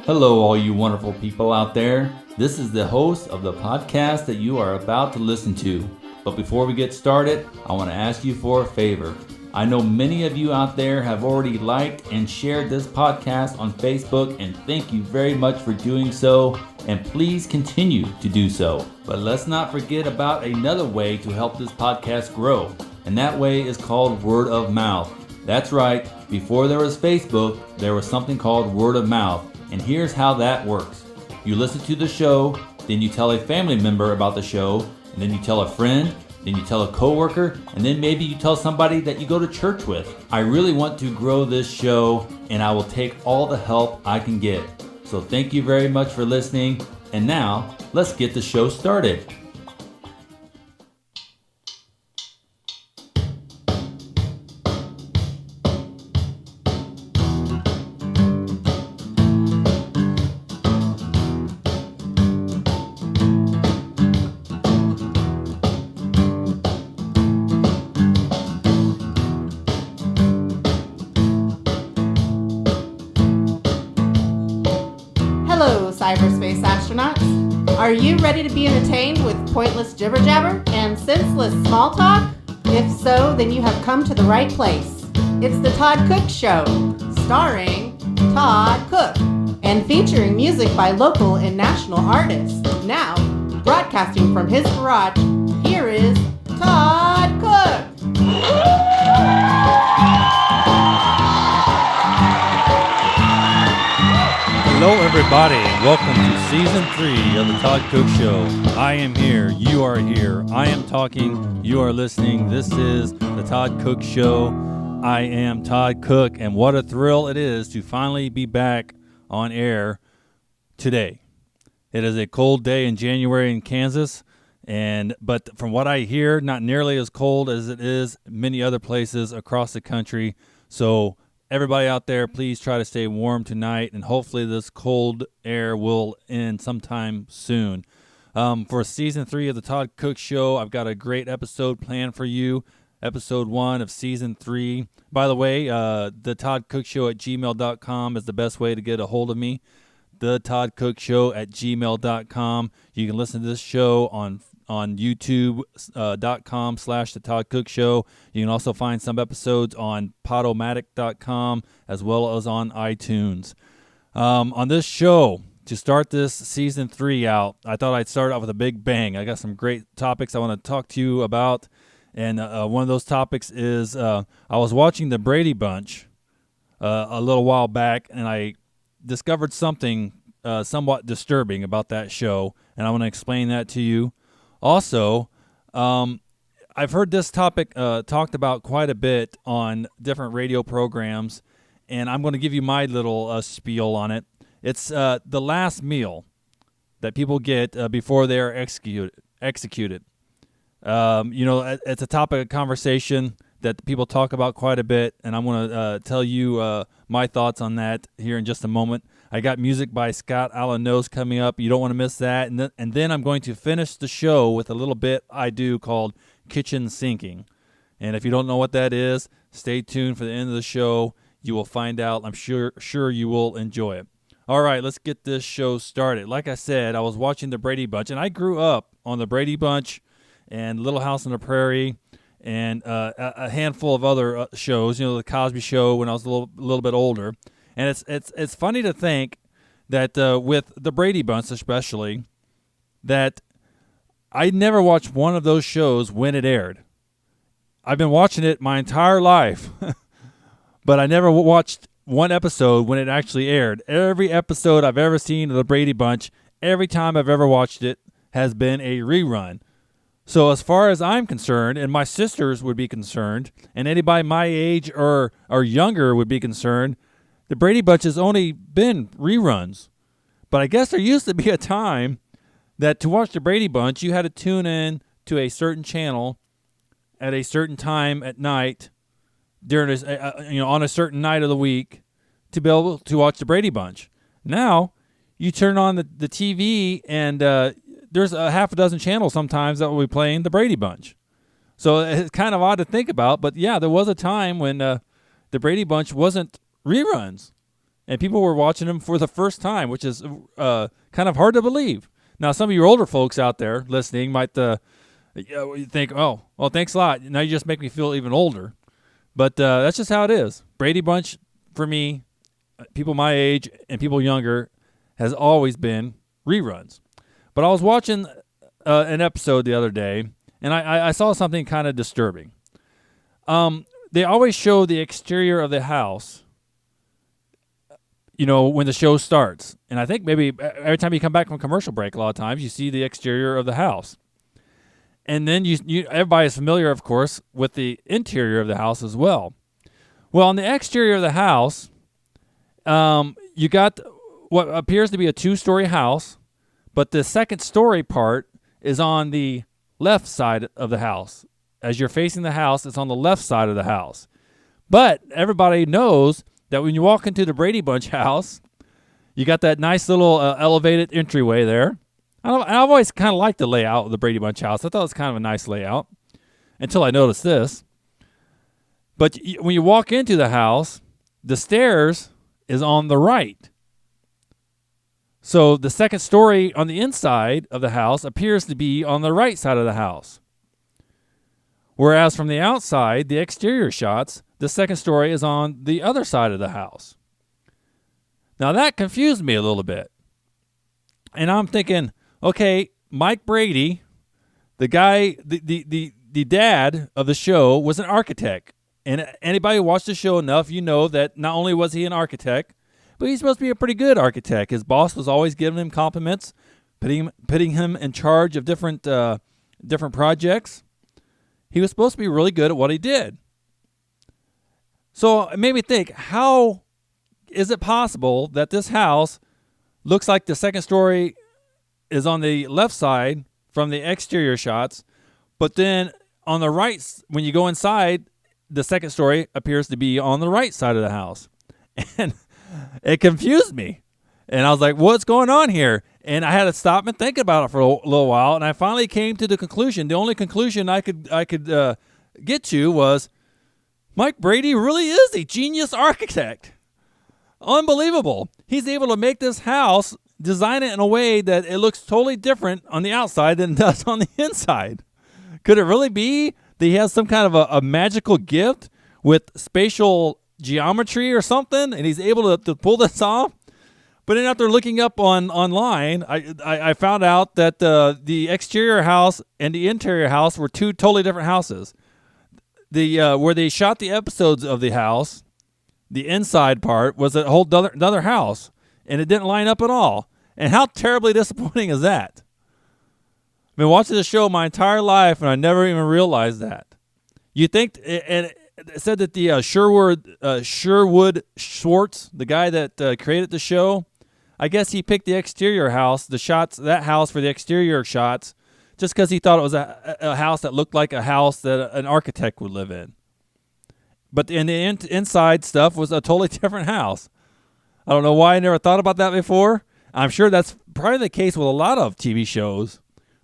Hello, all you wonderful people out there. This is the host of the podcast that you are about to listen to. But before we get started, I want to ask you for a favor. I know many of you out there have already liked and shared this podcast on Facebook, and thank you very much for doing so, and please continue to do so. But let's not forget about another way to help this podcast grow, and that way is called word of mouth. That's right, before there was Facebook, there was something called word of mouth. And here's how that works. You listen to the show, then you tell a family member about the show, and then you tell a friend, then you tell a coworker, and then maybe you tell somebody that you go to church with. I really want to grow this show, and I will take all the help I can get. So thank you very much for listening, and now let's get the show started. Cyberspace astronauts, are you ready to be entertained with pointless jibber jabber and senseless small talk? If so, then you have come to the right place. It's the Todd Cook Show, starring Todd Cook and featuring music by local and national artists. Now, broadcasting from his garage, here is Todd Cook. Hello everybody, and welcome to Season 3 of the Todd Cook Show. I am here, you are here, I am talking, you are listening. This is the Todd Cook Show. I am Todd Cook, and what a thrill it is to finally be back on air today. It is a cold day in January in Kansas, but from what I hear, not nearly as cold as it is many other places across the country. So everybody out there, please try to stay warm tonight, and hopefully this cold air will end sometime soon. For Season 3 of the Todd Cook Show, I've got a great episode planned for you, Episode 1 of Season 3. By the way, the Todd Cook Show at gmail.com is the best way to get a hold of me, the Todd Cook Show at gmail.com. You can listen to this show on youtube.com/The Todd Cook Show. You can also find some episodes on podomatic.com as well as on iTunes. On this show, to start this Season 3 out, I thought I'd start out with a big bang. I got some great topics I want to talk to you about, and one of those topics is I was watching the Brady Bunch a little while back, and I discovered something somewhat disturbing about that show, and I want to explain that to you. Also, I've heard this topic talked about quite a bit on different radio programs, and I'm going to give you my little spiel on it. It's the last meal that people get before they're executed. It's a topic of conversation that people talk about quite a bit, and I'm going to tell you my thoughts on that here in just a moment. I got music by Scott Alanos coming up. You don't want to miss that. And then I'm going to finish the show with a little bit I do called Kitchen Sinking. And if you don't know what that is, stay tuned for the end of the show. You will find out. I'm sure you will enjoy it. All right, let's get this show started. Like I said, I was watching the Brady Bunch, and I grew up on the Brady Bunch and Little House on the Prairie and a handful of other shows, the Cosby Show when I was a little bit older. And it's funny to think that with the Brady Bunch especially, that I never watched one of those shows when it aired. I've been watching it my entire life, but I never watched one episode when it actually aired. Every episode I've ever seen of the Brady Bunch, every time I've ever watched it, has been a rerun. So as far as I'm concerned, and my sisters would be concerned, and anybody my age or younger would be concerned, the Brady Bunch has only been reruns. But I guess there used to be a time that to watch the Brady Bunch, you had to tune in to a certain channel at a certain time at night during on a certain night of the week to be able to watch the Brady Bunch. Now, you turn on the TV and there's a half a dozen channels sometimes that will be playing the Brady Bunch. So it's kind of odd to think about, but yeah, there was a time when the Brady Bunch wasn't reruns. and people were watching them for the first time, which is kind of hard to believe. Now, some of your older folks out there listening might think, oh, well, thanks a lot. Now you just make me feel even older. But that's just how it is. Brady Bunch, for me, people my age and people younger, has always been reruns. But I was watching an episode the other day, and I saw something kind of disturbing. They always show the exterior of the house, when the show starts. And I think maybe every time you come back from commercial break, a lot of times you see the exterior of the house. And then everybody is familiar, of course, with the interior of the house as well. Well, on the exterior of the house, you got what appears to be a 2-story house, but the second story part is on the left side of the house. As you're facing the house, it's on the left side of the house. But everybody knows that when you walk into the Brady Bunch house, you got that nice little elevated entryway there. I've always kind of liked the layout of the Brady Bunch house. I thought it was kind of a nice layout until I noticed this. But when you walk into the house, the stairs is on the right. So the second story on the inside of the house appears to be on the right side of the house. Whereas from the outside, the exterior shots, the second story is on the other side of the house. Now that confused me a little bit. And I'm thinking, okay, Mike Brady, the guy, the dad of the show, was an architect. And anybody who watched the show enough, you know that not only was he an architect, but he's supposed to be a pretty good architect. His boss was always giving him compliments, putting him in charge of different projects. He was supposed to be really good at what he did. So it made me think, how is it possible that this house looks like the second story is on the left side from the exterior shots, but then on the right, when you go inside, the second story appears to be on the right side of the house? And it confused me. And I was like, what's going on here? And I had to stop and think about it for a little while, and I finally came to the conclusion. The only conclusion I could get to was Mike Brady really is a genius architect. Unbelievable. He's able to make this house, design it in a way that it looks totally different on the outside than it does on the inside. Could it really be that he has some kind of a magical gift with spatial geometry or something, and he's able to pull this off? But then after looking up online, I found out that the exterior house and the interior house were two totally different houses. Where they shot the episodes of the house, the inside part was a whole other house, and it didn't line up at all. And how terribly disappointing is that? I've been watching this show my entire life, and I never even realized that. You think, and it said that the Sherwood Schwartz, the guy that created the show, I guess he picked the exterior house, that house for the exterior shots, just because he thought it was a house that looked like a house that an architect would live in. But the inside stuff was a totally different house. I don't know why I never thought about that before. I'm sure that's probably the case with a lot of TV shows.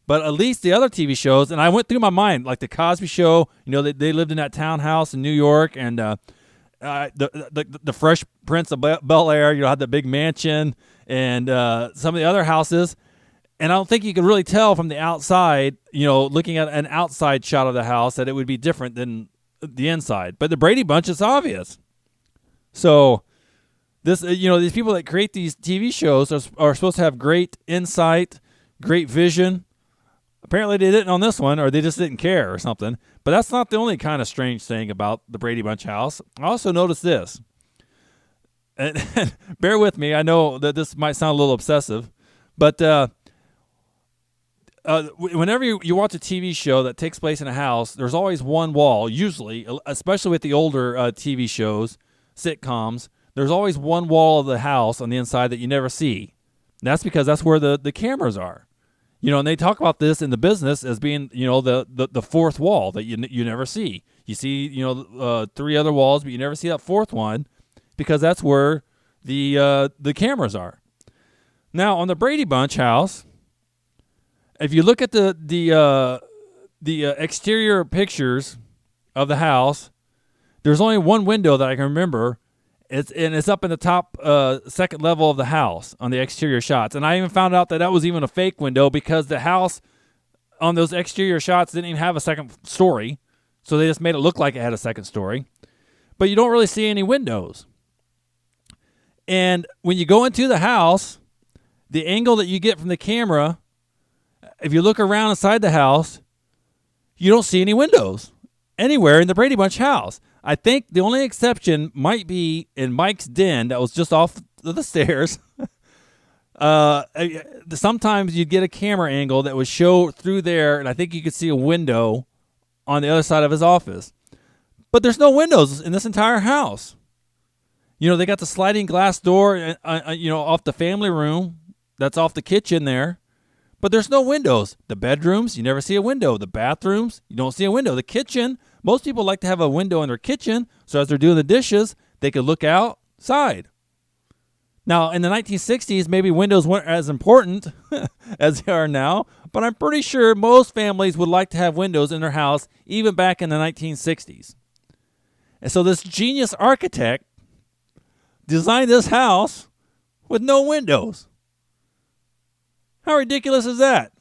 But at least the other TV shows, and I went through my mind, like the Cosby Show, they lived in that townhouse in New York, and the Fresh Prince of Bel-Air, had the big mansion, and some of the other houses. And I don't think you could really tell from the outside, looking at an outside shot of the house, that it would be different than the inside. But the Brady Bunch, it's obvious. So this, these people that create these TV shows are supposed to have great insight, great vision. Apparently they didn't on this one, or they just didn't care or something. But that's not the only kind of strange thing about the Brady Bunch house. I also noticed this. And bear with me. I know that this might sound a little obsessive, but whenever you watch a TV show that takes place in a house, there's always one wall, usually, especially with the older TV shows, sitcoms, there's always one wall of the house on the inside that you never see. And that's because that's where the cameras are. And they talk about this in the business as being, the fourth wall that you never see. You see, 3 other walls, but you never see that fourth one because that's where the cameras are. Now, on the Brady Bunch house, if you look at the exterior pictures of the house, there's only one window that I can remember, It's up in the top second level of the house on the exterior shots. And I even found out that was even a fake window because the house on those exterior shots didn't even have a second story. So they just made it look like it had a second story. But you don't really see any windows. And when you go into the house, the angle that you get from the camera, if you look around inside the house, you don't see any windows anywhere in the Brady Bunch house. I think the only exception might be in Mike's den that was just off the stairs. Sometimes you'd get a camera angle that would show through there, and I think you could see a window on the other side of his office. But there's no windows in this entire house. They got the sliding glass door, off the family room. That's off the kitchen there. But there's no windows. The bedrooms, you never see a window. The bathrooms, you don't see a window. The kitchen, most people like to have a window in their kitchen, so as they're doing the dishes, they could look outside. Now, in the 1960s, maybe windows weren't as important as they are now, but I'm pretty sure most families would like to have windows in their house, even back in the 1960s. And so this genius architect designed this house with no windows. How ridiculous is that?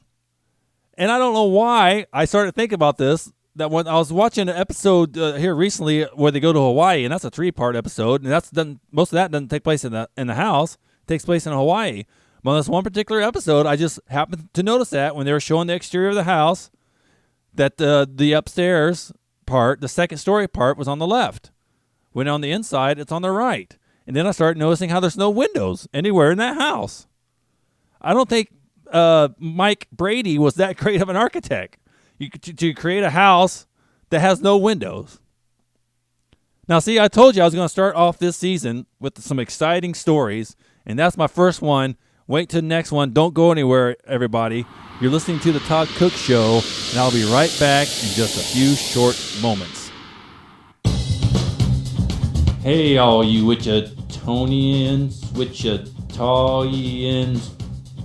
And I don't know why I started thinking about this, that when I was watching an episode here recently where they go to Hawaii, and that's a 3-part episode, and most of that doesn't take place in the house. It takes place in Hawaii. But on this one particular episode, I just happened to notice that when they were showing the exterior of the house, that the upstairs part, the second story part, was on the left. When on the inside, it's on the right. And then I started noticing how there's no windows anywhere in that house. I don't think Mike Brady was that great of an architect to create a house that has no windows. Now, see, I told you I was going to start off this season with some exciting stories, and that's my first one. Wait till the next one. Don't go anywhere, everybody. You're listening to the Todd Cook Show, and I'll be right back in just a few short moments. Hey, all you Wichitonians.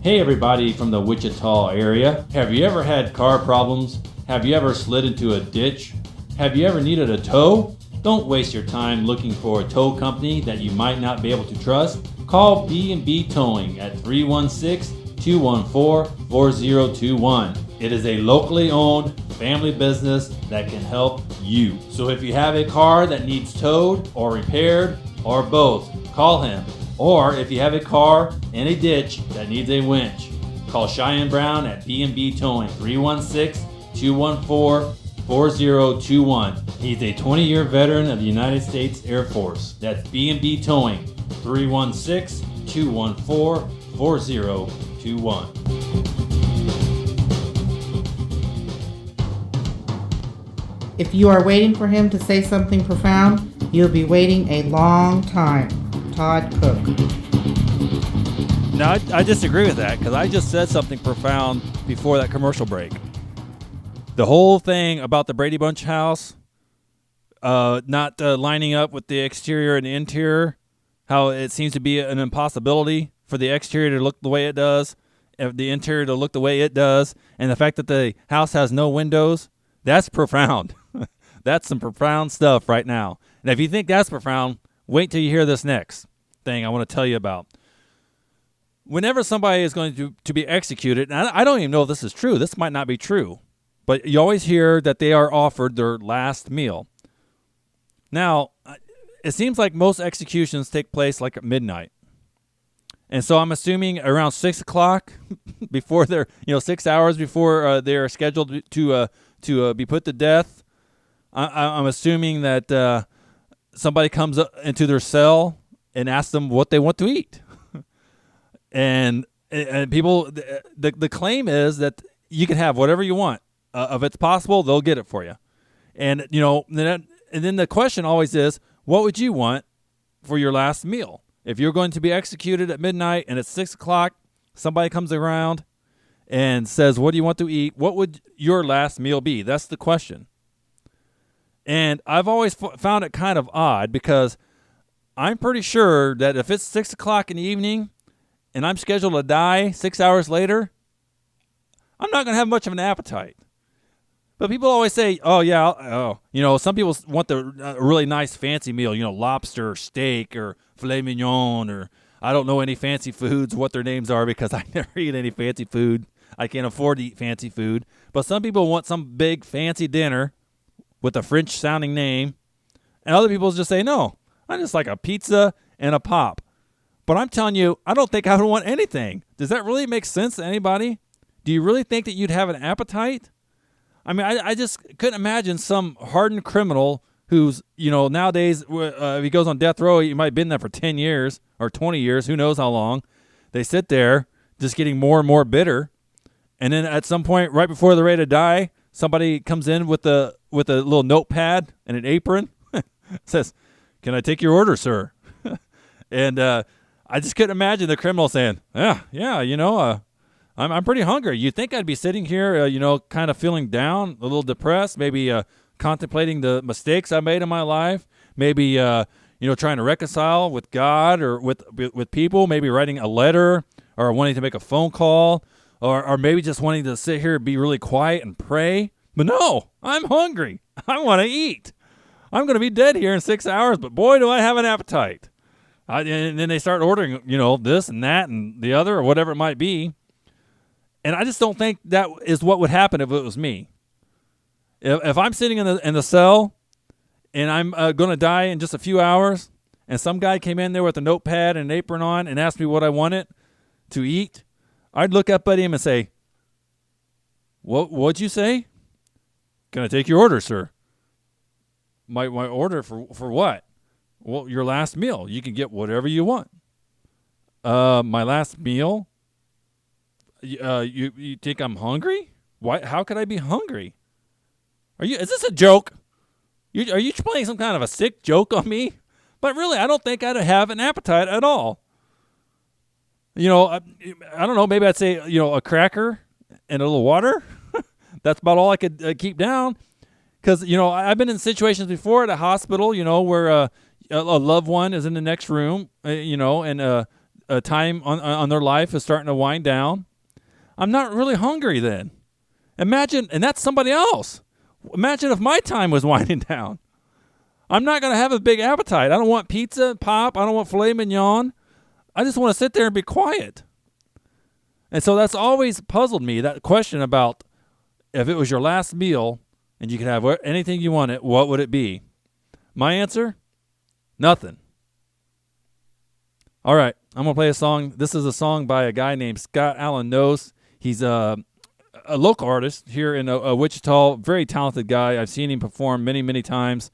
Hey, everybody from the Wichita area. Have you ever had car problems? Have you ever slid into a ditch? Have you ever needed a tow? Don't waste your time looking for a tow company that you might not be able to trust. Call B&B Towing at 316-214-4021. It is a locally owned family business that can help you. So if you have a car that needs towed or repaired or both, call him. Or if you have a car in a ditch that needs a winch, call Cheyenne Brown at B&B Towing, 316-214-4021. He's a 20-year veteran of the United States Air Force. That's B&B Towing, 316-214-4021. If you are waiting for him to say something profound, you'll be waiting a long time. Todd Cook. No, I disagree with that because I just said something profound before that commercial break. The whole thing about the Brady Bunch house not lining up with the exterior and the interior, how it seems to be an impossibility for the exterior to look the way it does, the interior to look the way it does, and the fact that the house has no windows, that's profound. That's some profound stuff right now. And if you think that's profound, wait till you hear this next thing I want to tell you about. Whenever somebody is going to be executed, and I don't even know if this is true. This might not be true. But you always hear that they are offered their last meal. Now, it seems like most executions take place like at midnight. And so I'm assuming around 6 o'clock, before they're, 6 hours before they're scheduled to be put to death, I'm assuming that somebody comes up into their cell and asks them what they want to eat. and people, the claim is that you can have whatever you want. If it's possible, they'll get it for you. And, and then the question always is, what would you want for your last meal? If you're going to be executed at midnight and it's 6 o'clock, somebody comes around and says, what do you want to eat? What would your last meal be? That's the question. And I've always found it kind of odd because I'm pretty sure that if it's 6 o'clock in the evening and I'm scheduled to die 6 hours later, I'm not going to have much of an appetite. But people always say, oh, yeah, some people want the really nice fancy meal, lobster, or steak, or filet mignon, or I don't know any fancy foods, what their names are, because I never eat any fancy food. I can't afford to eat fancy food. But some people want some big fancy dinner with a French-sounding name. And other people just say, no, I just like a pizza and a pop. But I'm telling you, I don't think I would want anything. Does that really make sense to anybody? Do you really think that you'd have an appetite? I mean, I just couldn't imagine some hardened criminal who's, nowadays, if he goes on death row, he might have been there for 10 years or 20 years, who knows how long. They sit there just getting more and more bitter. And then at some point, right before they're ready to die, somebody comes in with a little notepad and an apron, says, "Can I take your order, sir?" And I just couldn't imagine the criminal saying, I'm pretty hungry. You'd think I'd be sitting here, kind of feeling down, a little depressed, maybe contemplating the mistakes I made in my life, maybe trying to reconcile with God or with people, maybe writing a letter or wanting to make a phone call. Or maybe just wanting to sit here and be really quiet and pray. But no, I'm hungry. I want to eat. I'm going to be dead here in 6 hours, but boy, do I have an appetite. And then they start ordering, this and that and the other or whatever it might be. And I just don't think that is what would happen if it was me. If I'm sitting in the cell and I'm going to die in just a few hours, and some guy came in there with a notepad and an apron on and asked me what I wanted to eat, I'd look up at him and say, What'd you say? Can I take your order, sir? My order for what? Well, your last meal. You can get whatever you want. My last meal? You think I'm hungry? Why? How could I be hungry? Is this a joke? Are you playing some kind of a sick joke on me? But really, I don't think I'd have an appetite at all. I don't know. Maybe I'd say, a cracker and a little water. That's about all I could keep down. Because, I've been in situations before at a hospital, where a loved one is in the next room, and a time on their life is starting to wind down. I'm not really hungry then. Imagine, and that's somebody else. Imagine if my time was winding down. I'm not going to have a big appetite. I don't want pizza, pop. I don't want filet mignon. I just want to sit there and be quiet. And so that's always puzzled me, that question about if it was your last meal and you could have anything you wanted, what would it be? My answer? Nothing. All right, I'm going to play a song. This is a song by a guy named Scott Allen Nose. He's a local artist here in Wichita, very talented guy. I've seen him perform many, many times.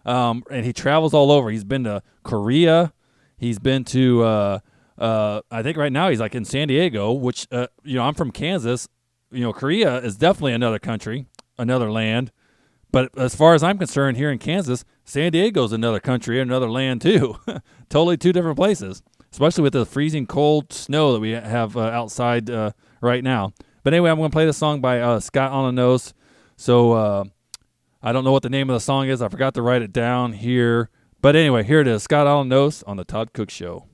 And he travels all over. He's been to Korea. He's been to, I think right now he's like in San Diego, which, I'm from Kansas. Korea is definitely another country, another land. But as far as I'm concerned, here in Kansas, San Diego's another country, another land too. Totally two different places, especially with the freezing cold snow that we have outside right now. But anyway, I'm going to play this song by Scott on the Nose. So I don't know what the name of the song is. I forgot to write it down here. But anyway, here it is. Scott on the Nose on the Todd Cook Show.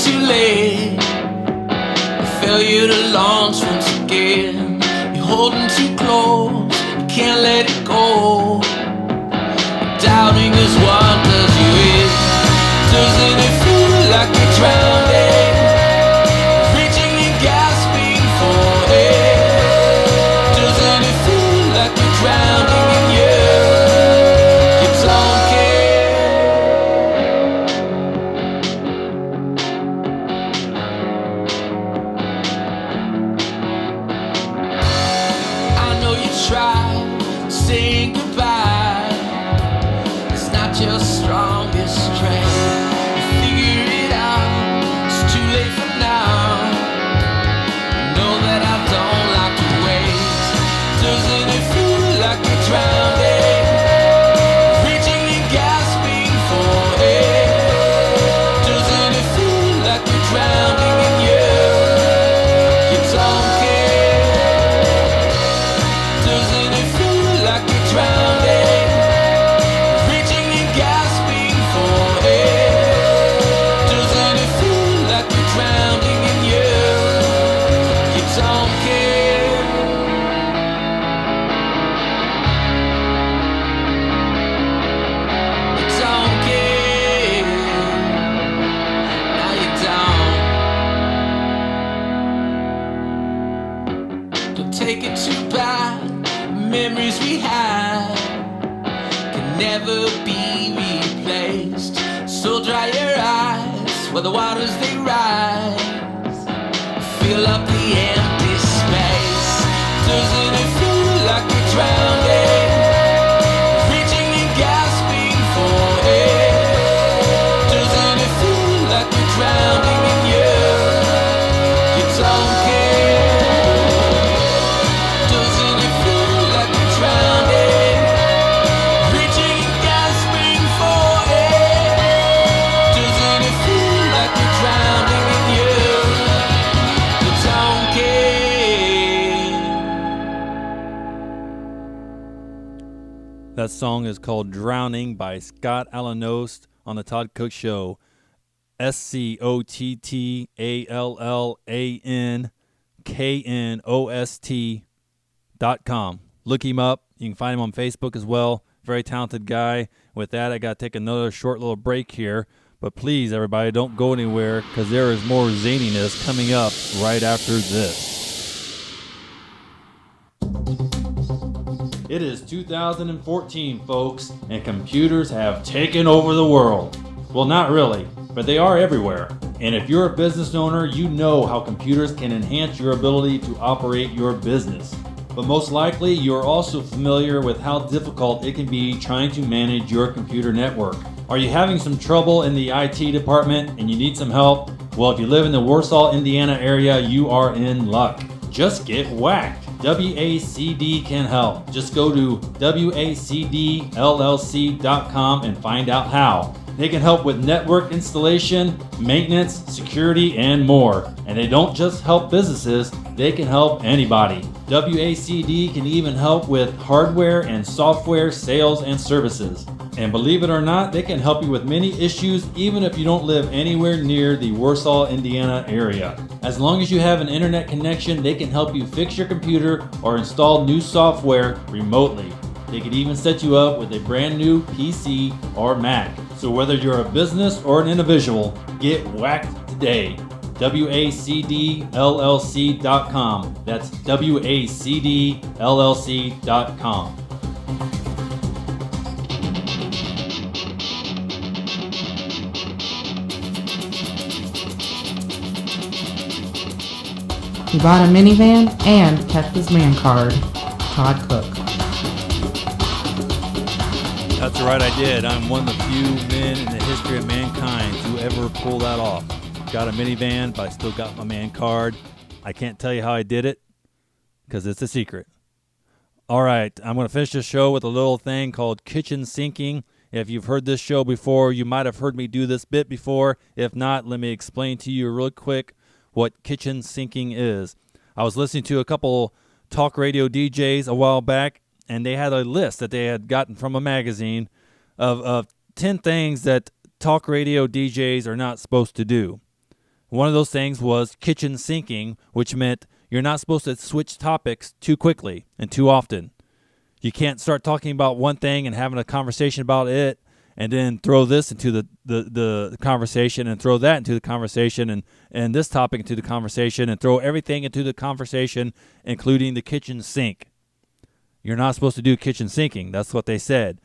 Too late, I failure to launch once again. You're holding too close, you can't let it go. Doubting is what does you in. Doesn't it feel like you're drowning, reaching and gasping for air? Doesn't it feel like you're drowning in you don't care? Try saying goodbye. It's not your strongest strength. You figure it out. It's too late for now. You know that I don't like to wait. Doesn't it feel like you're drowning, reaching and gasping for air? Doesn't it feel like you're drowning in you don't care? where the waters they rise, fill up the empty space. Doesn't it feel like we're drowning, reaching and gasping for air? Doesn't it feel like we're drowning in you? You don't care. Doesn't it feel like we're drowning, reaching and gasping for air? Doesn't it feel like we're drowning in you? You don't care. That song is called Drowning by Scott Alanost on the Todd Cook Show. SCOTTALLANKNOST.com. Look him up. You can find him on Facebook as well. Very talented guy. With that, I got to take another short little break here. But please, everybody, don't go anywhere because there is more zaniness coming up right after this. It is 2014, folks, and computers have taken over the world. Well, not really, but they are everywhere. And if you're a business owner, you know how computers can enhance your ability to operate your business. But most likely, you're also familiar with how difficult it can be trying to manage your computer network. Are you having some trouble in the IT department and you need some help? Well, if you live in the Warsaw, Indiana area, you are in luck. Just get whacked. WACD can help. Just go to WACDLLC.com and find out how. They can help with network installation, maintenance, security, and more. And they don't just help businesses, they can help anybody. WACD can even help with hardware and software sales and services. And believe it or not, they can help you with many issues even if you don't live anywhere near the Warsaw, Indiana area. As long as you have an internet connection, they can help you fix your computer or install new software remotely. They could even set you up with a brand new PC or Mac. So whether you're a business or an individual, get whacked today. WACDLLC.com. That's WACDLLC.com. He bought a minivan and kept his man card. Todd Cook. That's right, I did. I'm one of the few men in the history of mankind who ever pull that off. Got a minivan, but I still got my man card. I can't tell you how I did it because it's a secret. All right, I'm going to finish this show with a little thing called kitchen sinking. If you've heard this show before, you might have heard me do this bit before. If not, let me explain to you real quick what kitchen sinking is. I was listening to a couple talk radio DJs a while back, and they had a list that they had gotten from a magazine of 10 things that talk radio DJs are not supposed to do. One of those things was kitchen sinking, which meant you're not supposed to switch topics too quickly and too often. You can't start talking about one thing and having a conversation about it and then throw this into the conversation and throw that into the conversation and this topic into the conversation and throw everything into the conversation, including the kitchen sink. You're not supposed to do kitchen sinking. That's what they said,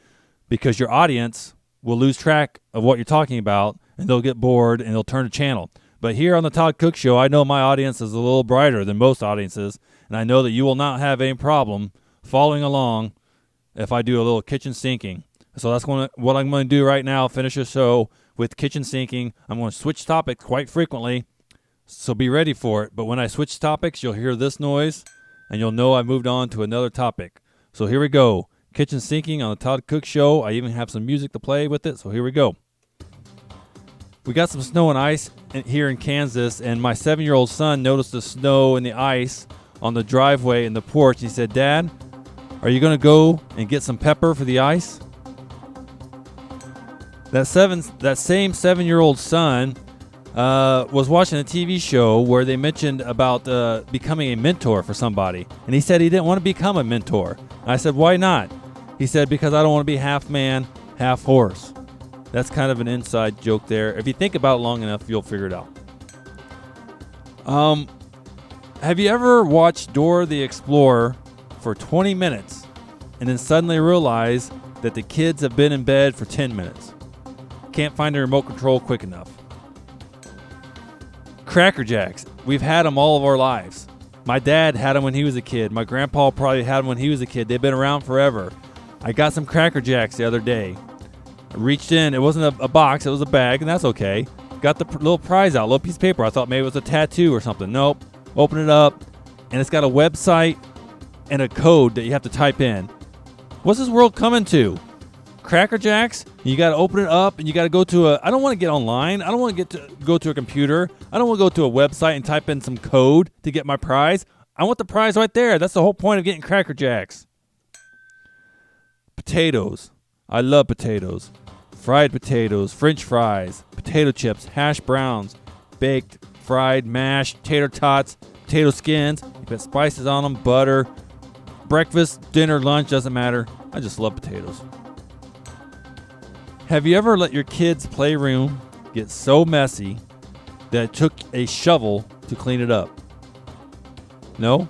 because your audience will lose track of what you're talking about and they'll get bored and they'll turn the channel. But here on the Todd Cook Show, I know my audience is a little brighter than most audiences, and I know that you will not have any problem following along if I do a little kitchen sinking. So that's what I'm going to do right now, finish the show with kitchen sinking. I'm going to switch topics quite frequently, so be ready for it. But when I switch topics, you'll hear this noise, and you'll know I moved on to another topic. So here we go. Kitchen sinking on the Todd Cook Show. I even have some music to play with it, so here we go. We got some snow and ice here in Kansas, and my 7-year-old son noticed the snow and the ice on the driveway and the porch. He said, "Dad, are you going to go and get some pepper for the ice?" That same 7-year-old son was watching a TV show where they mentioned about becoming a mentor for somebody. And he said he didn't want to become a mentor. And I said, "Why not?" He said, "Because I don't want to be half man, half horse." That's kind of an inside joke there. If you think about it long enough, you'll figure it out. Have you ever watched Dora the Explorer for 20 minutes and then suddenly realize that the kids have been in bed for 10 minutes? Can't find a remote control quick enough. Cracker Jacks. We've had them all of our lives. My dad had them when he was a kid. My grandpa probably had them when he was a kid. They've been around forever. I got some Cracker Jacks the other day. I reached in. It wasn't a box. It was a bag, and that's okay. Got the little prize out, little piece of paper. I thought maybe it was a tattoo or something. Nope. Open it up, and it's got a website and a code that you have to type in. What's this world coming to? Cracker Jacks? You got to open it up, and you got to go to I don't want to get online. I don't want to go to a computer. I don't want to go to a website and type in some code to get my prize. I want the prize right there. That's the whole point of getting Cracker Jacks. Potatoes. I love potatoes. Fried potatoes, French fries, potato chips, hash browns, baked, fried, mashed, tater tots, potato skins. You put spices on them, butter. Breakfast, dinner, lunch, doesn't matter. I just love potatoes. Have you ever let your kids' playroom get so messy that it took a shovel to clean it up? No?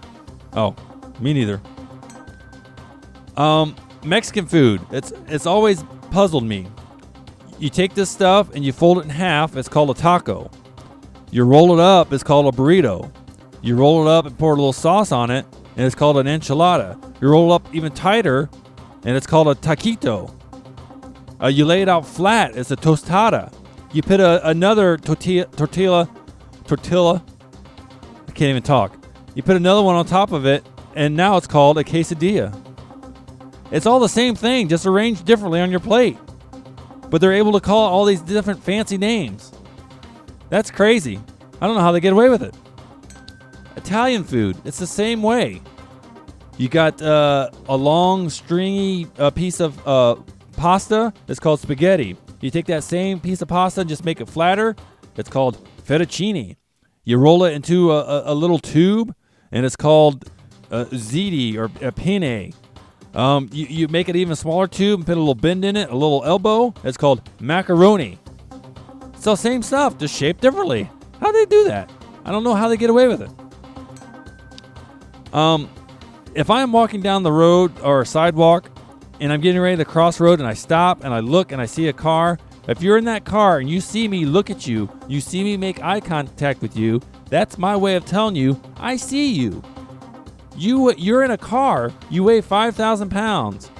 Oh, me neither. Mexican food. It's always puzzled me. You take this stuff and you fold it in half. It's called a taco. You roll it up. It's called a burrito. You roll it up and pour a little sauce on it, and it's called an enchilada. You roll it up even tighter, and it's called a taquito. You lay it out flat. It's a tostada. You put another tortilla. I can't even talk. You put another one on top of it, and now it's called a quesadilla. It's all the same thing, just arranged differently on your plate. But they're able to call it all these different fancy names. That's crazy. I don't know how they get away with it. Italian food, it's the same way. You got a long, stringy piece of pasta that's called spaghetti. You take that same piece of pasta and just make it flatter. It's called fettuccine. You roll it into a little tube, and it's called ziti or penne. You make it even smaller tube and put a little bend in it, a little elbow. It's called macaroni. It's the same stuff, just shaped differently. How do they do that? I don't know how they get away with it. If I'm walking down the road or a sidewalk and I'm getting ready to cross road and I stop and I look and I see a car, if you're in that car and you see me look at you, you see me make eye contact with you, that's my way of telling you I see you. You're in a car. You weigh 5,000 pounds.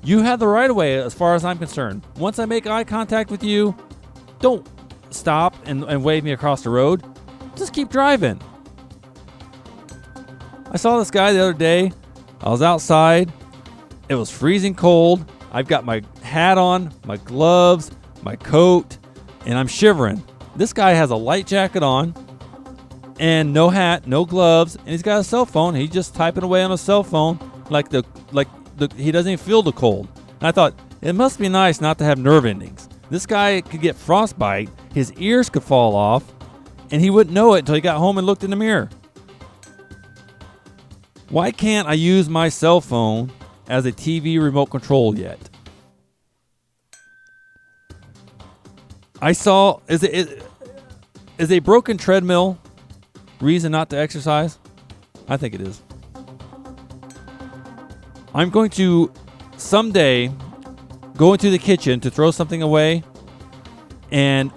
You have the right of way as far as I'm concerned. Once I make eye contact with you, don't stop and wave me across the road. Just keep driving. I saw this guy the other day. I was outside. It was freezing cold. I've got my hat on, my gloves, my coat, and I'm shivering. This guy has a light jacket on and no hat, no gloves, and he's got a cell phone. He's just typing away on a cell phone like he doesn't even feel the cold. And I thought, it must be nice not to have nerve endings. This guy could get frostbite, his ears could fall off, and he wouldn't know it until he got home and looked in the mirror. Why can't I use my cell phone as a TV remote control yet? I saw, is a broken treadmill reason not to exercise? I think it is. I'm going to someday go into the kitchen to throw something away, and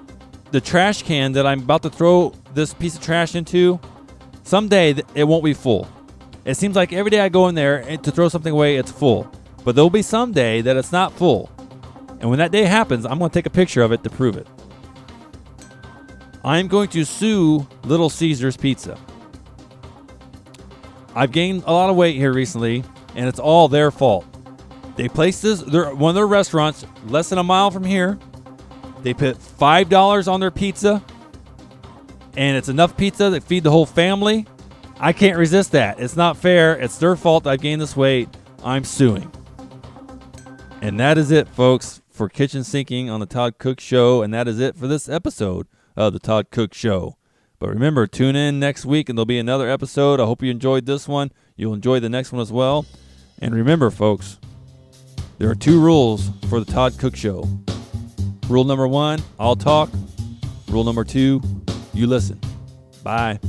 the trash can that I'm about to throw this piece of trash into, someday it won't be full. It seems like every day I go in there to throw something away, it's full. But there'll be some day that it's not full. And when that day happens, I'm going to take a picture of it to prove it. I'm going to sue Little Caesars Pizza. I've gained a lot of weight here recently, and it's all their fault. They placed one of their restaurants less than a mile from here. They put $5 on their pizza, and it's enough pizza to feed the whole family. I can't resist that. It's not fair. It's their fault I've gained this weight. I'm suing. And that is it, folks, for Kitchen Sinking on the Todd Cook Show, and that is it for this episode of the Todd Cook Show. But remember, tune in next week and there'll be another episode. I hope you enjoyed this one. You'll enjoy the next one as well. And remember, folks, there are 2 rules for the Todd Cook Show. Rule number 1, I'll talk. Rule number 2, you listen. Bye.